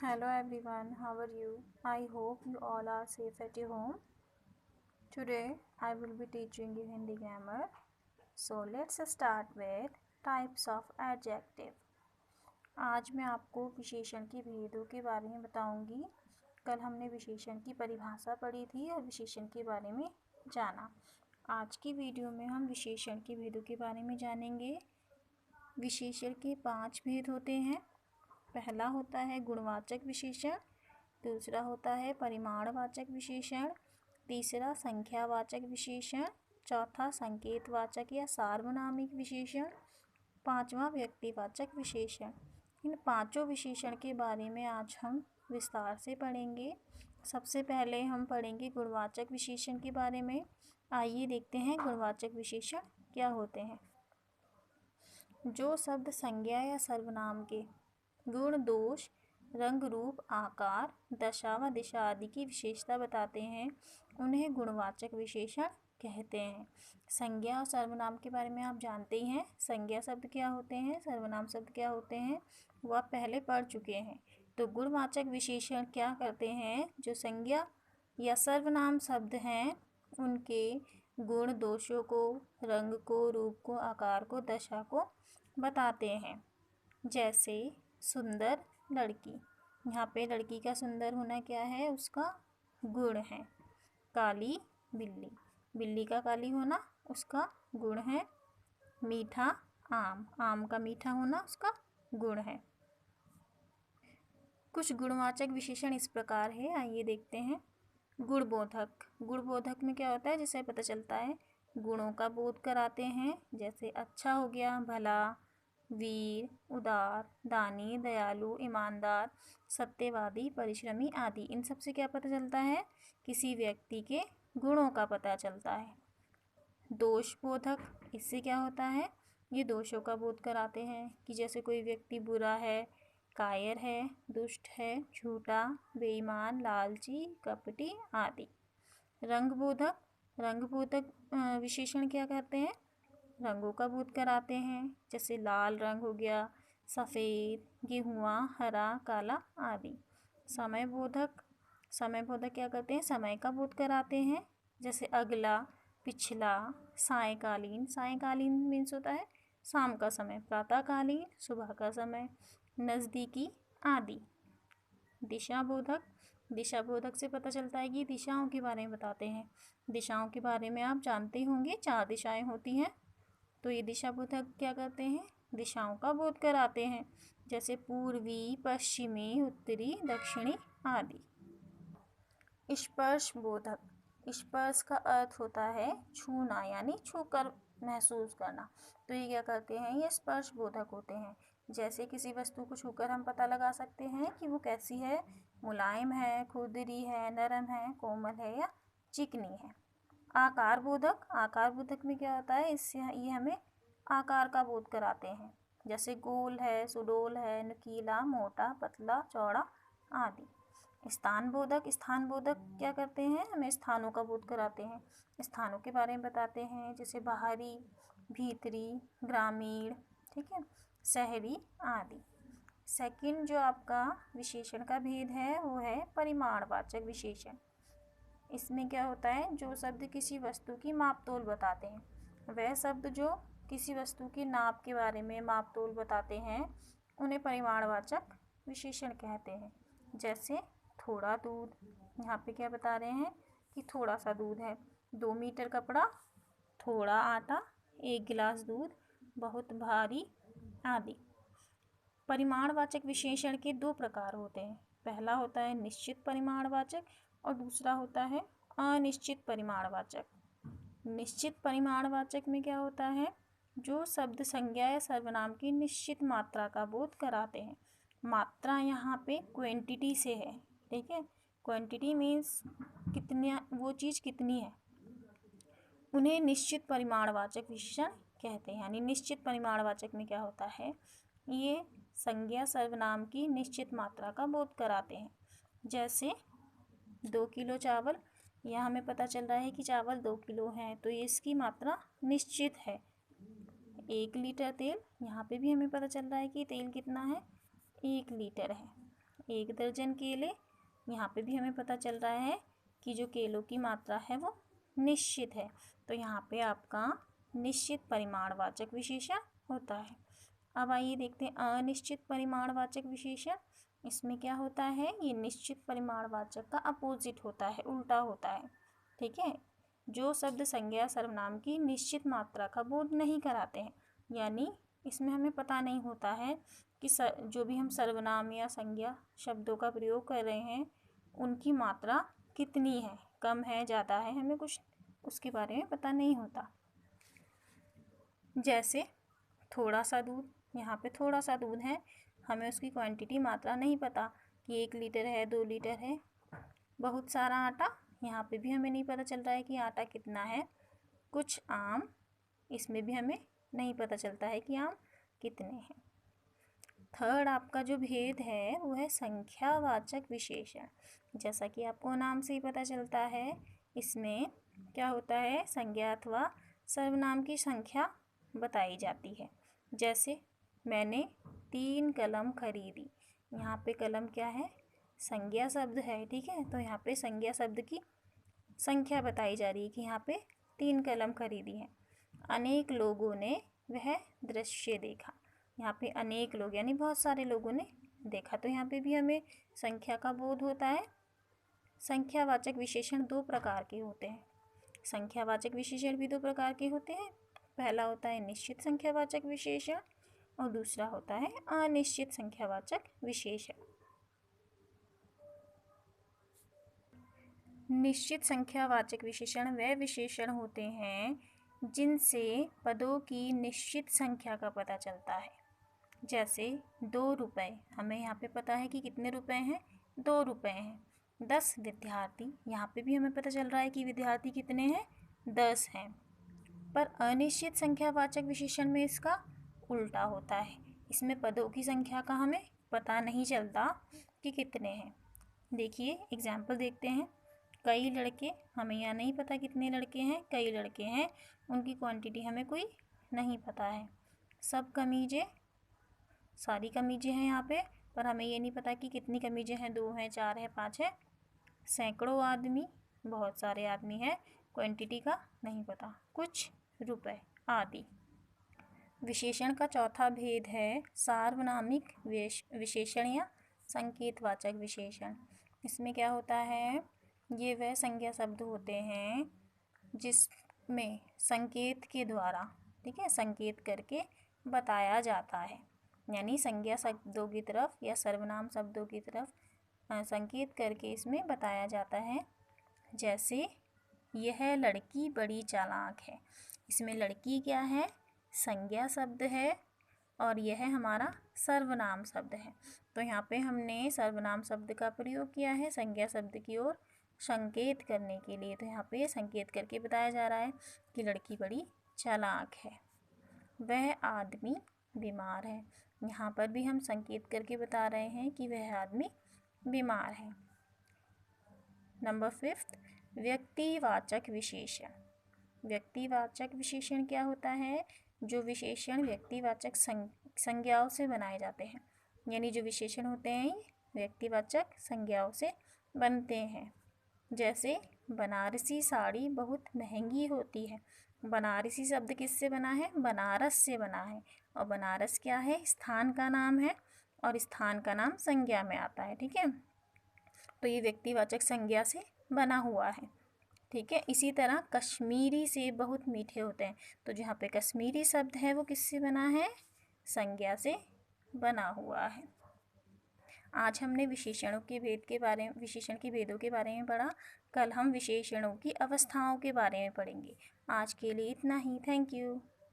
Hello everyone, how are you? I hope you all are safe at your home. Today I will be teaching you Hindi grammar. So let's start with types of adjective. आज मैं आपको विशेषण के भेदों के बारे में बताऊंगी। कल हमने विशेषण की परिभाषा पढ़ी थी और विशेषण के बारे में जाना। आज की वीडियो में हम विशेषण के भेदों के बारे में जानेंगे। विशेषण के 5 भेद होते हैं। पहला होता है गुणवाचक विशेषण, दूसरा होता है परिमाणवाचक विशेषण, तीसरा संख्यावाचक विशेषण, चौथा संकेतवाचक या सार्वनामिक विशेषण, पांचवा व्यक्तिवाचक विशेषण। इन पांचों विशेषण के बारे में आज हम विस्तार से पढ़ेंगे। सबसे पहले हम पढ़ेंगे गुणवाचक विशेषण के बारे में। आइए देखते हैं गुणवाचक विशेषण क्या होते हैं। जो शब्द संज्ञा या सर्वनाम के गुण, दोष, रंग, रूप, आकार, दशा व दिशा आदि की विशेषता बताते हैं उन्हें गुणवाचक विशेषण कहते हैं। संज्ञा और सर्वनाम के बारे में आप जानते ही हैं। संज्ञा शब्द क्या होते हैं, सर्वनाम शब्द क्या होते हैं, वो आप पहले पढ़ चुके हैं। तो गुणवाचक विशेषण क्या करते हैं, जो संज्ञा या सर्वनाम शब्द हैं उनके गुण, दोषों को, रंग को, रूप को, आकार को, दशा को बताते हैं। जैसे सुंदर लड़की, यहाँ पे लड़की का सुंदर होना क्या है, उसका गुण है। काली बिल्ली, बिल्ली का काली होना उसका गुण है। मीठा आम, आम का मीठा होना उसका गुण है। कुछ गुणवाचक विशेषण इस प्रकार है, आइए देखते हैं। गुणबोधक, गुणबोधक में क्या होता है, जिससे पता चलता है गुणों का बोध कराते हैं। जैसे अच्छा हो गया, भला, वीर, उदार, दानी, दयालु, ईमानदार, सत्यवादी, परिश्रमी आदि। इन सब से क्या पता चलता है, किसी व्यक्ति के गुणों का पता चलता है। दोषबोधक, इससे क्या होता है, ये दोषों का बोध कराते हैं कि जैसे कोई व्यक्ति बुरा है, कायर है, दुष्ट है, झूठा, बेईमान, लालची, कपटी आदि। रंगबोधक, रंगबोधक विशेषण क्या कहते हैं, रंगों का बोध कराते हैं। जैसे लाल रंग हो गया, सफ़ेद, गेहुआ, हरा, काला आदि। समयबोधक, समयबोधक क्या करते हैं, समय का बोध कराते हैं। जैसे अगला, पिछला, सायंकालीन, सायंकालीन मीन्स होता है शाम का समय, प्रातःकालीन सुबह का समय, नज़दीकी आदि। दिशाबोधक, दिशाबोधक से पता चलता है कि दिशाओं के बारे में बताते हैं। दिशाओं के बारे में आप जानते होंगे, 4 दिशाएं होती हैं। तो ये दिशाबोधक क्या करते हैं, दिशाओं का बोध कराते हैं। जैसे पूर्वी, पश्चिमी, उत्तरी, दक्षिणी आदि। स्पर्श बोधक, स्पर्श का अर्थ होता है छूना, यानी छूकर महसूस करना। तो ये क्या करते हैं, ये स्पर्श बोधक होते हैं। जैसे किसी वस्तु को छूकर हम पता लगा सकते हैं कि वो कैसी है, मुलायम है, खुरदरी है, नरम है, कोमल है या चिकनी है। आकार बोधक, आकार बोधक में क्या होता है, इससे ये हमें आकार का बोध कराते हैं। जैसे गोल है, सुडौल है, नुकीला, मोटा, पतला, चौड़ा आदि। स्थान बोधक, स्थान बोधक क्या करते हैं, हमें स्थानों का बोध कराते हैं, स्थानों के बारे में बताते हैं। जैसे बाहरी, भीतरी, ग्रामीण, ठीक है, शहरी आदि। सेकंड जो आपका विशेषण का भेद है वो है परिमाणवाचक विशेषण। इसमें क्या होता है, जो शब्द किसी वस्तु की मापतोल बताते हैं, वह शब्द जो किसी वस्तु की नाप के बारे में मापतोल बताते हैं उन्हें परिमाणवाचक विशेषण कहते हैं। जैसे थोड़ा दूध, यहाँ पे क्या बता रहे हैं कि थोड़ा सा दूध है। 2 मीटर कपड़ा, थोड़ा आटा, 1 गिलास दूध, बहुत भारी आदि। परिमाणवाचक विशेषण के 2 प्रकार होते हैं। पहला होता है निश्चित परिमाणवाचक और दूसरा होता है अनिश्चित परिमाणवाचक। निश्चित परिमाणवाचक में क्या होता है, जो शब्द संज्ञा या सर्वनाम की निश्चित मात्रा का बोध कराते हैं। मात्रा यहाँ पे क्वांटिटी से है, ठीक है, क्वांटिटी मीन्स कितना, वो चीज़ कितनी है, उन्हें निश्चित परिमाणवाचक विशेषण कहते हैं। यानी निश्चित परिमाणवाचक में क्या होता है, ये संज्ञा सर्वनाम की निश्चित मात्रा का बोध कराते हैं। जैसे 2 किलो चावल, यहाँ हमें पता चल रहा है कि चावल 2 किलो हैं, तो ये इसकी मात्रा निश्चित है। 1 लीटर तेल, यहाँ पे भी हमें पता चल रहा है कि तेल कितना है, 1 लीटर है। 1 दर्जन केले। यहाँ पे भी हमें पता चल रहा है कि जो केलों की मात्रा है वो निश्चित है, तो यहाँ पे आपका निश्चित परिमाणवाचक विशेषण होता है। अब आइए देखते हैं अनिश्चित परिमाणवाचक विशेषण। इसमें क्या होता है, ये निश्चित परिमाणवाचक का अपोजिट होता है, उल्टा होता है। ठीक है, जो शब्द संज्ञा सर्वनाम की निश्चित मात्रा का बोध नहीं कराते हैं, यानी इसमें हमें पता नहीं होता है कि जो भी हम सर्वनाम या संज्ञा शब्दों का प्रयोग कर रहे हैं उनकी मात्रा कितनी है, कम है, ज़्यादा है, हमें कुछ उसके बारे में पता नहीं होता। जैसे थोड़ा सा दूध, यहाँ पे थोड़ा सा दूध है, हमें उसकी क्वांटिटी मात्रा नहीं पता कि 1 लीटर है, 2 लीटर है। बहुत सारा आटा, यहाँ पे भी हमें नहीं पता चल रहा है कि आटा कितना है। कुछ आम, इसमें भी हमें नहीं पता चलता है कि आम कितने हैं। थर्ड आपका जो भेद है वो है संख्यावाचक विशेषण। जैसा कि आपको नाम से ही पता चलता है, इसमें क्या होता है, संज्ञा अथवा सर्वनाम की संख्या बताई जाती है। जैसे मैंने 3 कलम खरीदी, यहाँ पे कलम क्या है, संज्ञा शब्द है। ठीक है, तो यहाँ पे संज्ञा शब्द की संख्या बताई जा रही है कि यहाँ पे 3 कलम खरीदी है। अनेक लोगों ने वह दृश्य देखा, यहाँ पे अनेक लोग यानी बहुत सारे लोगों ने देखा, तो यहाँ पे भी हमें संख्या का बोध होता है। संख्यावाचक विशेषण 2 प्रकार के होते हैं। संख्यावाचक विशेषण भी 2 प्रकार के होते हैं। पहला होता है निश्चित संख्यावाचक विशेषण और दूसरा होता है अनिश्चित संख्यावाचक विशेषण। निश्चित संख्यावाचक विशेषण वे विशेषण होते हैं जिनसे पदों की निश्चित संख्या का पता चलता है। जैसे 2 रुपये, हमें यहाँ पे पता है कि कितने रुपए हैं, 2 रुपये हैं। 10 विद्यार्थी, यहाँ पे भी हमें पता चल रहा है कि विद्यार्थी कितने हैं, 10 हैं। पर अनिश्चित संख्यावाचक विशेषण में इसका उल्टा होता है, इसमें पदों की संख्या का हमें पता नहीं चलता कि कितने हैं। देखिए एग्जाम्पल देखते हैं। कई लड़के, हमें यहाँ नहीं पता कितने लड़के हैं, कई लड़के हैं, उनकी क्वांटिटी हमें कोई नहीं पता है। सब कमीज़ें, सारी कमीज़ें हैं यहाँ पे, पर हमें ये नहीं पता कि कितनी कमीज़ें हैं, 2 हैं, 4 हैं, 5 हैं। सैकड़ों आदमी, बहुत सारे आदमी हैं, क्वांटिटी का नहीं पता। कुछ रुपए आदि। विशेषण का चौथा भेद है सार्वनामिक विशेषण या संकेतवाचक विशेषण। इसमें क्या होता है, ये वह संज्ञा शब्द होते हैं जिसमें संकेत के द्वारा, ठीक है, संकेत करके बताया जाता है, यानी संज्ञा शब्दों की तरफ या सर्वनाम शब्दों की तरफ संकेत करके इसमें बताया जाता है। जैसे यह लड़की बड़ी चालाक है, इसमें लड़की क्या है, संज्ञा शब्द है और यह हमारा सर्वनाम शब्द है। तो यहाँ पे हमने सर्वनाम शब्द का प्रयोग किया है संज्ञा शब्द की ओर संकेत करने के लिए। तो यहाँ पे संकेत करके बताया जा रहा है कि लड़की बड़ी चालाक है। वह आदमी बीमार है, यहाँ पर भी हम संकेत करके बता रहे हैं कि वह आदमी बीमार है। नंबर 5, व्यक्तिवाचक विशेषण। व्यक्तिवाचक विशेषण क्या होता है, जो विशेषण व्यक्तिवाचक संज्ञाओं से बनाए जाते हैं, यानी जो विशेषण होते हैं व्यक्तिवाचक संज्ञाओं से बनते हैं। जैसे बनारसी साड़ी बहुत महंगी होती है, बनारसी शब्द किससे बना है, बनारस से बना है, और बनारस क्या है, स्थान का नाम है और स्थान का नाम संज्ञा में आता है। ठीक है, तो ये व्यक्तिवाचक संज्ञा से बना हुआ है। ठीक है, इसी तरह कश्मीरी सेब बहुत मीठे होते हैं, तो जहाँ पे कश्मीरी शब्द है वो किससे बना है, संज्ञा से बना हुआ है। आज हमने विशेषणों के भेद के बारे में, विशेषण के भेदों के बारे में पढ़ा। कल हम विशेषणों की अवस्थाओं के बारे में पढ़ेंगे। आज के लिए इतना ही। Thank you.